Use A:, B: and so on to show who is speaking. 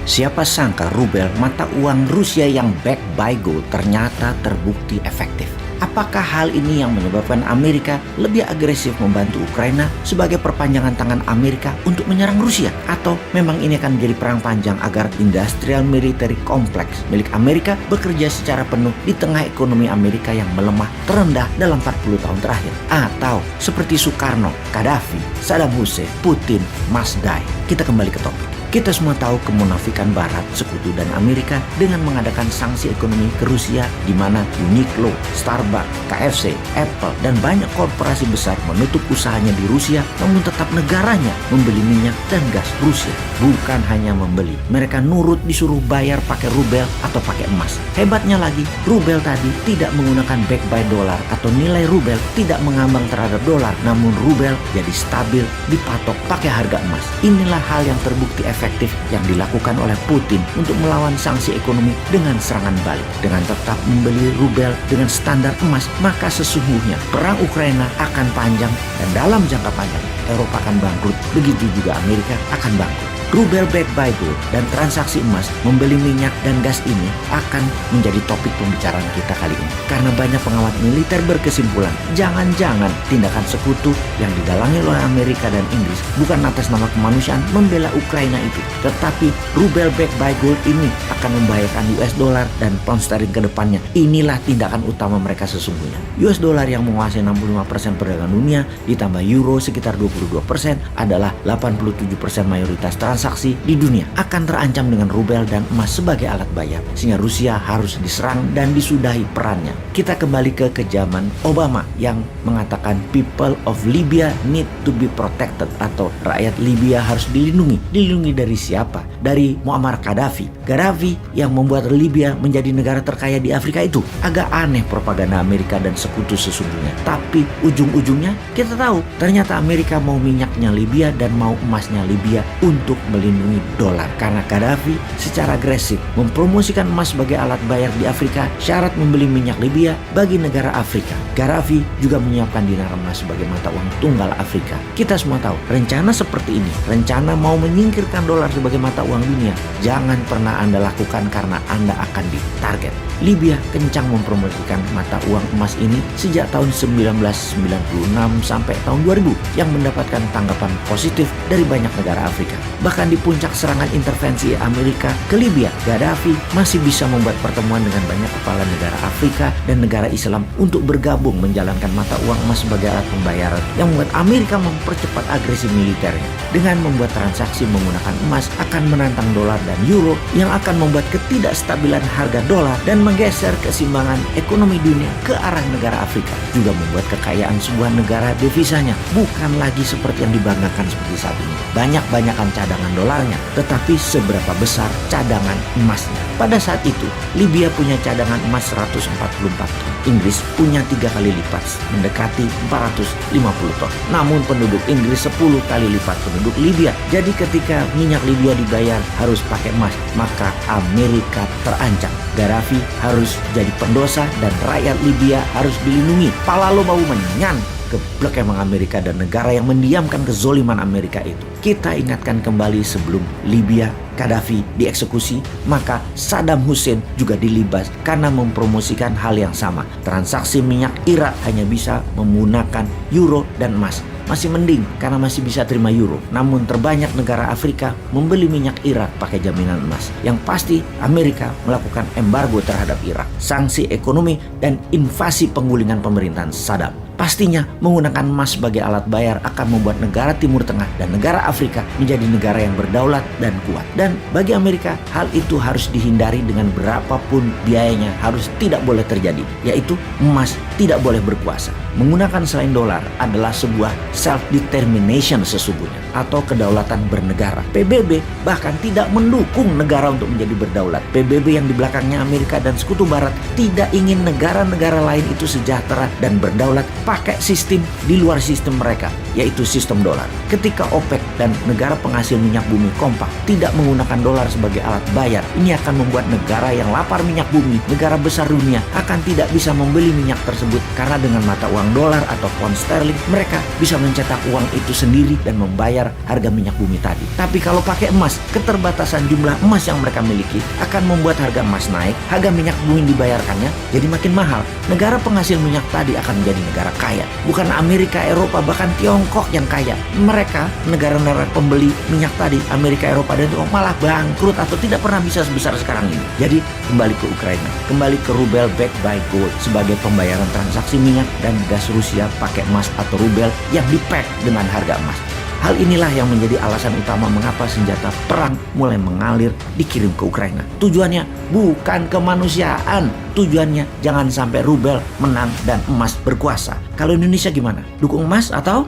A: Siapa sangka rubel, mata uang Rusia yang backed by gold, ternyata terbukti efektif. Apakah hal ini yang menyebabkan Amerika lebih agresif membantu Ukraina sebagai perpanjangan tangan Amerika untuk menyerang Rusia? Atau memang ini akan menjadi perang panjang agar industrial military complex milik Amerika bekerja secara penuh di tengah ekonomi Amerika yang melemah terendah dalam 40 tahun terakhir? Atau seperti Soekarno, Gaddafi, Saddam Hussein, Putin, must die? Kita kembali ke topik. Kita semua tahu kemunafikan Barat, Sekutu, dan Amerika dengan mengadakan sanksi ekonomi ke Rusia di mana Uniqlo, Starbucks, KFC, Apple, dan banyak korporasi besar menutup usahanya di Rusia, namun tetap negaranya membeli minyak dan gas Rusia. Bukan hanya membeli, mereka nurut disuruh bayar pakai rubel atau pakai emas. Hebatnya lagi, rubel tadi tidak menggunakan back by dollar atau nilai rubel tidak mengambang terhadap dolar, namun rubel jadi stabil dipatok pakai harga emas. Inilah hal yang terbukti efektif yang dilakukan oleh Putin untuk melawan sanksi ekonomi dengan serangan balik. Dengan tetap membeli rubel dengan standar emas, maka sesungguhnya perang Ukraina akan panjang dan dalam jangka panjang Eropa akan bangkrut, begitu juga Amerika akan bangkrut. Rubel backed by gold dan transaksi emas membeli minyak dan gas ini akan menjadi topik pembicaraan kita kali ini. Karena banyak pengamat militer berkesimpulan, jangan-jangan tindakan sekutu yang didalangi oleh Amerika dan Inggris bukan atas nama kemanusiaan membela Ukraina itu, tetapi rubel backed by gold ini akan membahayakan US dollar dan pound sterling ke depannya. Inilah tindakan utama mereka sesungguhnya. US dollar yang menguasai 65% perdagangan dunia ditambah euro sekitar 22% adalah 87% mayoritas transaksi di dunia akan terancam dengan rubel dan emas sebagai alat bayar, sehingga Rusia harus diserang dan disudahi perannya. Kita kembali ke zaman Obama yang mengatakan people of Libya need to be protected, atau rakyat Libya harus dilindungi. Dilindungi dari siapa? Dari Muammar Gaddafi. Gaddafi yang membuat Libya menjadi negara terkaya di Afrika itu. Agak aneh propaganda Amerika dan sekutu sesungguhnya. Tapi ujung-ujungnya kita tahu ternyata Amerika mau minyaknya Libya dan mau emasnya Libya untuk melindungi dolar. Karena Gaddafi secara agresif mempromosikan emas sebagai alat bayar di Afrika, syarat membeli minyak Libya bagi negara Afrika. Gaddafi juga menyiapkan dinar emas sebagai mata uang tunggal Afrika. Kita semua tahu rencana seperti ini, rencana mau menyingkirkan dolar sebagai mata uang dunia, jangan pernah Anda lakukan karena Anda akan ditarget. Libya kencang mempromosikan mata uang emas ini sejak tahun 1996 sampai tahun 2000 yang mendapatkan tanggapan positif dari banyak negara Afrika. Bahkan di puncak serangan intervensi Amerika ke Libya, Gaddafi masih bisa membuat pertemuan dengan banyak kepala negara Afrika dan negara Islam untuk bergabung menjalankan mata uang emas sebagai alat pembayaran yang membuat Amerika mempercepat agresi militernya. Dengan membuat transaksi menggunakan emas akan menantang dolar dan euro yang akan membuat ketidakstabilan harga dolar dan menggeser keseimbangan ekonomi dunia ke arah negara Afrika. Juga membuat kekayaan sebuah negara devisanya bukan lagi seperti yang dibanggakan seperti saat ini. Banyak-banyakan cadangan dolarnya, tetapi seberapa besar cadangan emasnya. Pada saat itu, Libya punya cadangan emas 144 ton. Inggris punya 3 kali lipat, mendekati 450 ton. Namun penduduk Inggris 10 kali lipat penduduk Libya. Jadi ketika minyak Libya dibayar harus pakai emas, maka Amerika terancam. Gaddafi harus jadi pendosa dan rakyat Libya harus dilindungi. Pala lo bau menyan. Geblek emang Amerika dan negara yang mendiamkan kezoliman Amerika itu. Kita ingatkan kembali sebelum Libya Gaddafi dieksekusi, maka Saddam Hussein juga dilibas karena mempromosikan hal yang sama. Transaksi minyak Irak hanya bisa menggunakan euro dan emas. Masih mending karena masih bisa terima euro. Namun terbanyak negara Afrika membeli minyak Irak pakai jaminan emas. Yang pasti Amerika melakukan embargo terhadap Irak, sanksi ekonomi dan invasi penggulingan pemerintahan Saddam. Pastinya menggunakan emas sebagai alat bayar akan membuat negara Timur Tengah dan negara Afrika menjadi negara yang berdaulat dan kuat. Dan bagi Amerika, hal itu harus dihindari dengan berapapun biayanya, harus tidak boleh terjadi, yaitu emas tidak boleh berkuasa. Menggunakan selain dolar adalah sebuah self-determination sesungguhnya, atau kedaulatan bernegara. PBB bahkan tidak mendukung negara untuk menjadi berdaulat. PBB yang di belakangnya Amerika dan Sekutu Barat tidak ingin negara-negara lain itu sejahtera dan berdaulat pakai sistem di luar sistem mereka, yaitu sistem dolar. Ketika OPEC dan negara penghasil minyak bumi kompak tidak menggunakan dolar sebagai alat bayar, ini akan membuat negara yang lapar minyak bumi, negara besar dunia, akan tidak bisa membeli minyak tersebut karena dengan mata uang uang dolar atau pound sterling, mereka bisa mencetak uang itu sendiri dan membayar harga minyak bumi tadi. Tapi kalau pakai emas, keterbatasan jumlah emas yang mereka miliki akan membuat harga emas naik, harga minyak bumi dibayarkannya jadi makin mahal. Negara penghasil minyak tadi akan menjadi negara kaya. Bukan Amerika, Eropa, bahkan Tiongkok yang kaya. Mereka, negara-negara pembeli minyak tadi, Amerika, Eropa, dan Tiongkok malah bangkrut atau tidak pernah bisa sebesar sekarang ini. Jadi kembali ke Ukraina, kembali ke rubel backed by gold sebagai pembayaran transaksi minyak dan gas Rusia pakai emas atau rubel yang dipack dengan harga emas. Hal inilah yang menjadi alasan utama mengapa senjata perang mulai mengalir dikirim ke Ukraina. Tujuannya bukan kemanusiaan, tujuannya jangan sampai rubel menang dan emas berkuasa. Kalau Indonesia gimana? Dukung emas atau